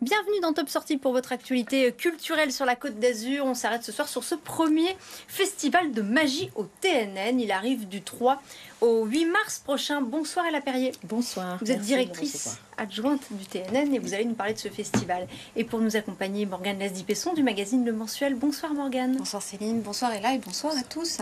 Bienvenue dans Top Sortie pour votre actualité culturelle sur la Côte d'Azur. On s'arrête ce soir sur ce premier festival de magie au TNN. Il arrive du 3 au 8 mars prochain. Bonsoir Ella Perrier. Bonsoir. Vous êtes directrice adjointe du TNN et vous allez nous parler de ce festival. Et pour nous accompagner, Morgane Lasdy-Pesson du magazine Le Mensuel. Bonsoir Morgane. Bonsoir Céline, bonsoir Ella et bonsoir à tous.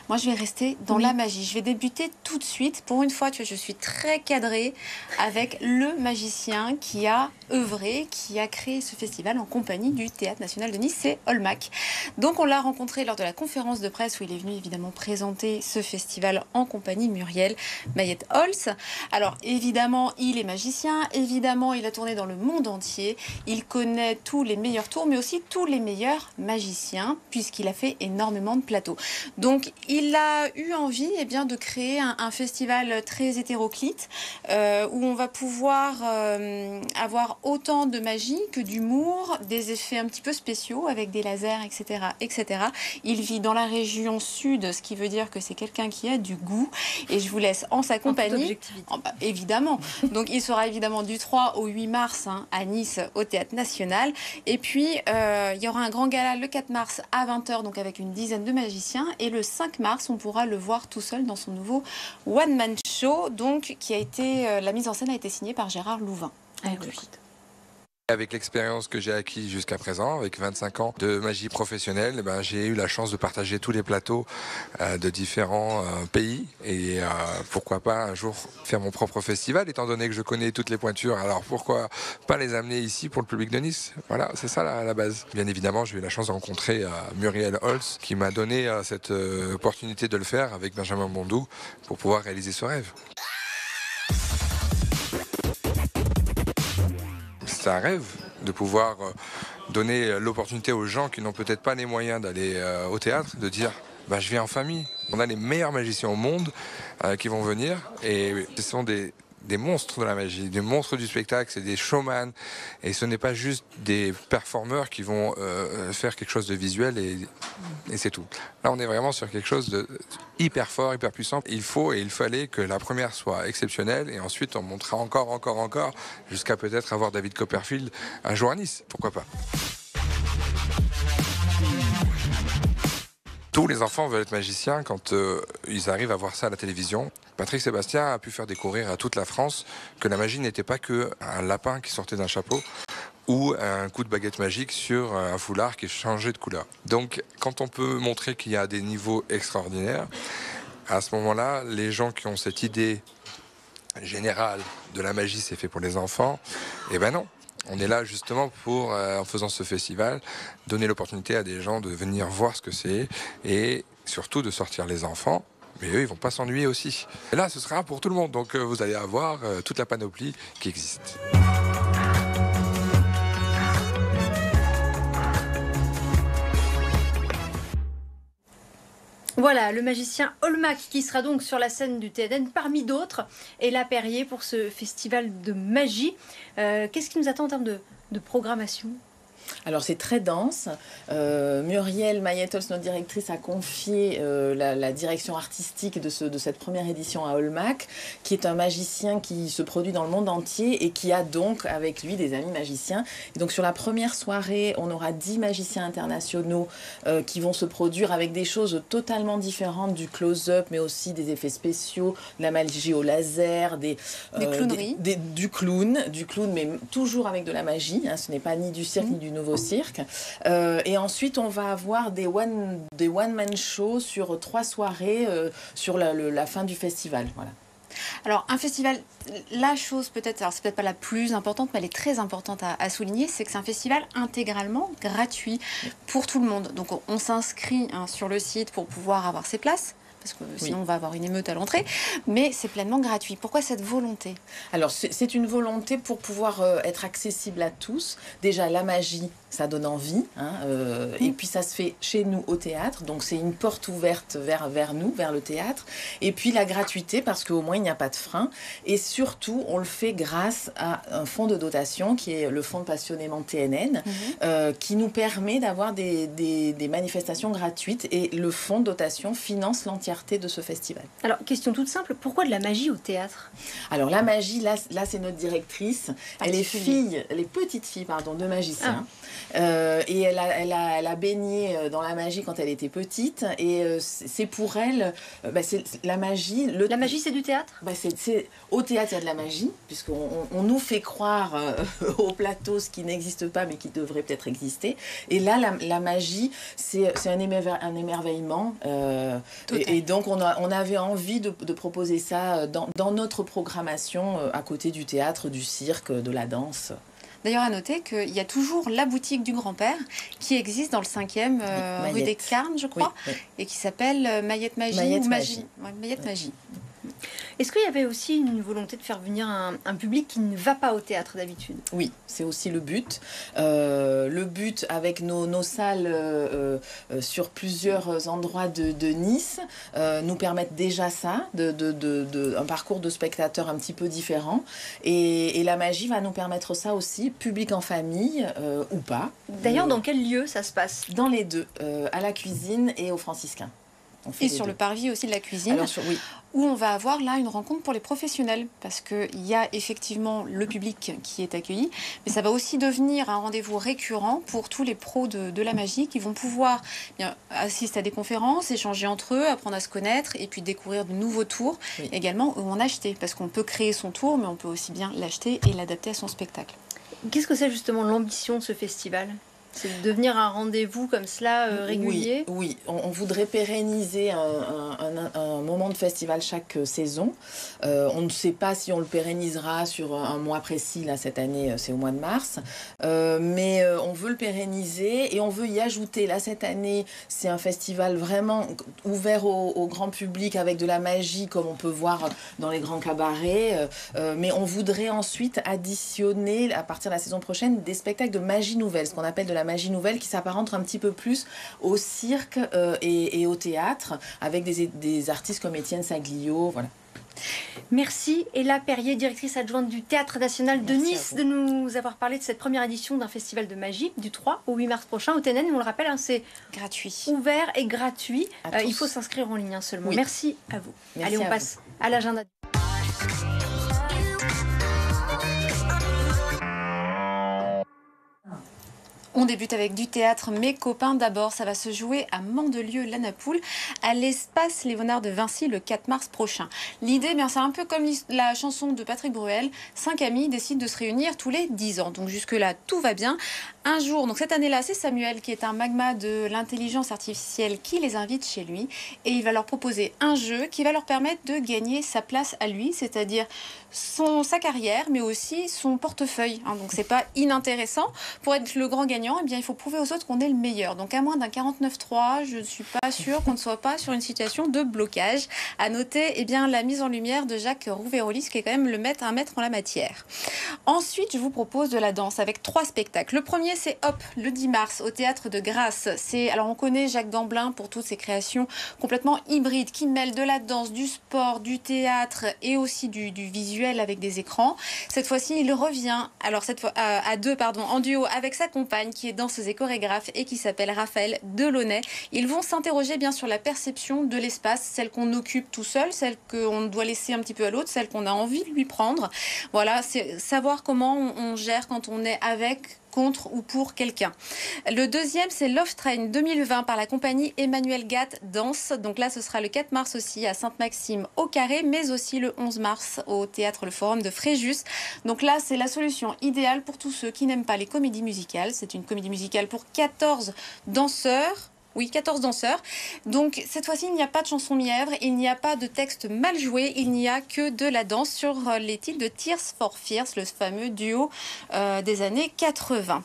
Moi je vais rester dans la magie. Je vais débuter tout de suite. Pour une fois, je suis très cadrée avec le magicien qui a œuvré, qui a créé ce festival en compagnie du Théâtre National de Nice, c'est Olmac. Donc on l'a rencontré lors de la conférence de presse où il est venu évidemment présenter ce festival en compagnie de Muriel Mayet-Holz. Alors évidemment, il est magicien, évidemment, il a tourné dans le monde entier, il connaît tous les meilleurs tours, mais aussi tous les meilleurs magiciens, puisqu'il a fait énormément de plateaux. Donc il a eu envie de créer un festival très hétéroclite, où on va pouvoir avoir autant de magie que d'humour, des effets un petit peu spéciaux avec des lasers, etc., etc. Il vit dans la région sud, ce qui veut dire que c'est quelqu'un qui a du goût. Et je vous laisse en sa compagnie. Évidemment. Donc il sera évidemment du 3 au 8 mars à Nice au Théâtre National. Et puis il y aura un grand gala le 4 mars à 20h, donc avec une dizaine de magiciens. Et le 5 mars, on pourra le voir tout seul dans son nouveau one-man show, donc qui a été la mise en scène a été signée par Gérard Louvain. Avec l'expérience que j'ai acquise jusqu'à présent, avec 25 ans de magie professionnelle, j'ai eu la chance de partager tous les plateaux de différents pays et pourquoi pas un jour faire mon propre festival, étant donné que je connais toutes les pointures, alors pourquoi pas les amener ici pour le public de Nice. Voilà, c'est ça la base. Bien évidemment, j'ai eu la chance de rencontrer Muriel Holz qui m'a donné cette opportunité de le faire avec Benjamin Bondou pour pouvoir réaliser ce rêve. C'est un rêve de pouvoir donner l'opportunité aux gens qui n'ont peut-être pas les moyens d'aller au théâtre, de dire je viens en famille. On a les meilleurs magiciens au monde qui vont venir et ce sont des monstres de la magie, des monstres du spectacle, c'est des showman et ce n'est pas juste des performeurs qui vont faire quelque chose de visuel et c'est tout. Là on est vraiment sur quelque chose de hyper fort, hyper puissant. Il fallait que la première soit exceptionnelle et ensuite on montera encore jusqu'à peut-être avoir David Copperfield un jour à Nice, pourquoi pas. Tous les enfants veulent être magiciens quand ils arrivent à voir ça à la télévision. Patrick Sébastien a pu faire découvrir à toute la France que la magie n'était pas qu'un lapin qui sortait d'un chapeau ou un coup de baguette magique sur un foulard qui changeait de couleur. Donc quand on peut montrer qu'il y a des niveaux extraordinaires, à ce moment-là, les gens qui ont cette idée générale de la magie, c'est fait pour les enfants, non. On est là justement pour, en faisant ce festival, donner l'opportunité à des gens de venir voir ce que c'est et surtout de sortir les enfants. Mais eux, ils vont pas s'ennuyer aussi. Et là, ce sera pour tout le monde. Donc vous allez avoir toute la panoplie qui existe. Voilà, le magicien Olmac qui sera donc sur la scène du TNN parmi d'autres. Ella Perrier pour ce festival de magie. Qu'est-ce qui nous attend en termes de programmation ? Alors c'est très dense. Muriel Mayet-Holz, notre directrice, a confié la direction artistique de cette première édition à Olmac, qui est un magicien qui se produit dans le monde entier et qui a donc avec lui des amis magiciens. Et donc sur la première soirée, on aura 10 magiciens internationaux qui vont se produire avec des choses totalement différentes, du close-up, mais aussi des effets spéciaux, de la magie au laser, des clowneries, du clown, mais toujours avec de la magie. Ce n'est pas ni du cirque ni du nouveau cirque. Et ensuite, on va avoir des one-man shows sur 3 soirées sur la fin du festival. Voilà. Alors, un festival, la chose peut-être, alors c'est peut-être pas la plus importante, mais elle est très importante à souligner, c'est que c'est un festival intégralement gratuit pour tout le monde. Donc, on s'inscrit sur le site pour pouvoir avoir ses places, parce que sinon on va avoir une émeute à l'entrée, mais c'est pleinement gratuit. Pourquoi cette volonté ? Alors, c'est une volonté pour pouvoir être accessible à tous. Déjà, la magie, ça donne envie, et puis ça se fait chez nous au théâtre, donc c'est une porte ouverte vers nous, vers le théâtre, et puis la gratuité, parce qu'au moins il n'y a pas de frein, et surtout on le fait grâce à un fonds de dotation qui est le fonds de passionnément TNN, qui nous permet d'avoir des manifestations gratuites, et le fonds de dotation finance l'entièreté fierté de ce festival. Alors, question toute simple, pourquoi de la magie au théâtre? Alors la magie, là c'est notre directrice. Elle est petite fille de magicien. Et elle a baigné dans la magie quand elle était petite. Et c'est pour elle, c'est la magie. La magie, c'est du théâtre? Au théâtre, il y a de la magie, puisqu'on nous fait croire au plateau ce qui n'existe pas, mais qui devrait peut-être exister. Et là, la magie, c'est un émerveillement. Et donc, on avait envie de proposer ça dans notre programmation, à côté du théâtre, du cirque, de la danse. D'ailleurs, à noter qu'il y a toujours la boutique du grand-père qui existe dans le 5e rue des Carnes, je crois, et qui s'appelle Maillette Magie. Maillette Magie. Est-ce qu'il y avait aussi une volonté de faire venir un public qui ne va pas au théâtre d'habitude? Oui, c'est aussi le but. Le but avec nos salles sur plusieurs endroits de Nice nous permettent déjà ça, un parcours de spectateurs un petit peu différent. Et la magie va nous permettre ça aussi, public en famille ou pas. D'ailleurs, dans quel lieu ça se passe? Dans les deux, à la cuisine et aux franciscains. Et sur le parvis aussi de la cuisine, où on va avoir là une rencontre pour les professionnels, parce qu'il y a effectivement le public qui est accueilli, mais ça va aussi devenir un rendez-vous récurrent pour tous les pros de la magie qui vont pouvoir assister à des conférences, échanger entre eux, apprendre à se connaître et puis découvrir de nouveaux tours, également où en acheter, parce qu'on peut créer son tour, mais on peut aussi bien l'acheter et l'adapter à son spectacle. Qu'est-ce que c'est justement l'ambition de ce festival ? C'est de devenir un rendez-vous comme cela régulier? Oui. On voudrait pérenniser un moment de festival chaque saison. On ne sait pas si on le pérennisera sur un mois précis. Là, cette année, c'est au mois de mars. Mais on veut le pérenniser et on veut y ajouter. Là, cette année, c'est un festival vraiment ouvert au grand public avec de la magie, comme on peut voir dans les grands cabarets. Mais on voudrait ensuite additionner, à partir de la saison prochaine, des spectacles de magie nouvelle, ce qu'on appelle de la magie nouvelle, qui s'apparente un petit peu plus au cirque et au théâtre, avec des artistes comme Étienne Saglio, voilà. Merci Ella Perrier, directrice adjointe du Théâtre National de Nice, de nous avoir parlé de cette première édition d'un festival de magie du 3 au 8 mars prochain au TNN. On le rappelle, c'est gratuit, ouvert et gratuit. Il faut s'inscrire en ligne seulement. Oui. Merci à vous. Allez, on passe à l'agenda. On débute avec du théâtre, mes copains. D'abord, ça va se jouer à Mandelieu-la-Napoule, à l'espace Léonard de Vinci, le 4 mars prochain. L'idée, c'est un peu comme la chanson de Patrick Bruel. 5 amis décident de se réunir tous les 10 ans. Donc jusque-là, tout va bien. Un jour, donc cette année-là, c'est Samuel, qui est un magma de l'intelligence artificielle, qui les invite chez lui. Et il va leur proposer un jeu qui va leur permettre de gagner sa place à lui, c'est-à-dire sa carrière, mais aussi son portefeuille. Donc c'est pas inintéressant. Pour être le grand gagnant, il faut prouver aux autres qu'on est le meilleur. Donc à moins d'un 49.3, je ne suis pas sûre qu'on ne soit pas sur une situation de blocage. À noter la mise en lumière de Jacques Rouvérolis, qui est quand même un maître en la matière. Ensuite, je vous propose de la danse avec 3 spectacles. Le premier, c'est le 10 mars au Théâtre de Grasse. Alors on connaît Jacques Gamblin pour toutes ses créations complètement hybrides qui mêlent de la danse, du sport, du théâtre et aussi du visuel avec des écrans. Cette fois-ci, il revient à deux, en duo avec sa compagne qui est danseuse et chorégraphe et qui s'appelle Raphaël Delaunay. Ils vont s'interroger bien sur la perception de l'espace, celle qu'on occupe tout seul, celle qu'on doit laisser un petit peu à l'autre, celle qu'on a envie de lui prendre. Voilà, c'est savoir comment on gère quand on est avec, contre ou pour quelqu'un. Le deuxième, c'est Love Train 2020 par la compagnie Emmanuel Gatt Danse. Donc là, ce sera le 4 mars aussi à Sainte-Maxime au Carré, mais aussi le 11 mars au Théâtre Le Forum de Fréjus. Donc là, c'est la solution idéale pour tous ceux qui n'aiment pas les comédies musicales. C'est une comédie musicale pour 14 danseurs. Oui, 14 danseurs. Donc, cette fois-ci, il n'y a pas de chanson mièvre, il n'y a pas de texte mal joué, il n'y a que de la danse sur les titres de Tears for Fears, le fameux duo des années 80.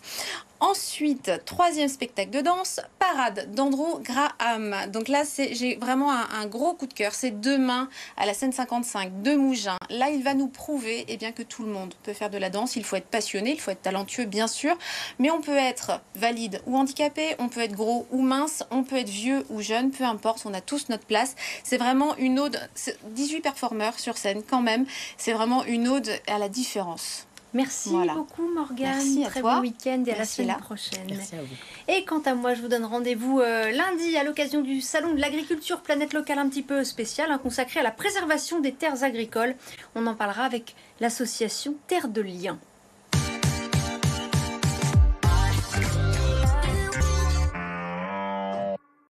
Ensuite, 3e spectacle de danse, Parade d'Andrew Graham. Donc là, j'ai vraiment un gros coup de cœur. C'est demain à la scène 55 de Mougins. Là, il va nous prouver que tout le monde peut faire de la danse. Il faut être passionné, il faut être talentueux, bien sûr. Mais on peut être valide ou handicapé, on peut être gros ou mince, on peut être vieux ou jeune, peu importe, on a tous notre place. C'est vraiment une ode, 18 performeurs sur scène quand même. C'est vraiment une ode à la différence. Merci Voilà. beaucoup Morgane, Merci à très toi. bon week-end et à la Merci, semaine là. prochaine. Merci à vous. Et quant à moi, je vous donne rendez-vous lundi à l'occasion du Salon de l'Agriculture Planète Locale un petit peu spécial, consacré à la préservation des terres agricoles. On en parlera avec l'association Terre de Liens.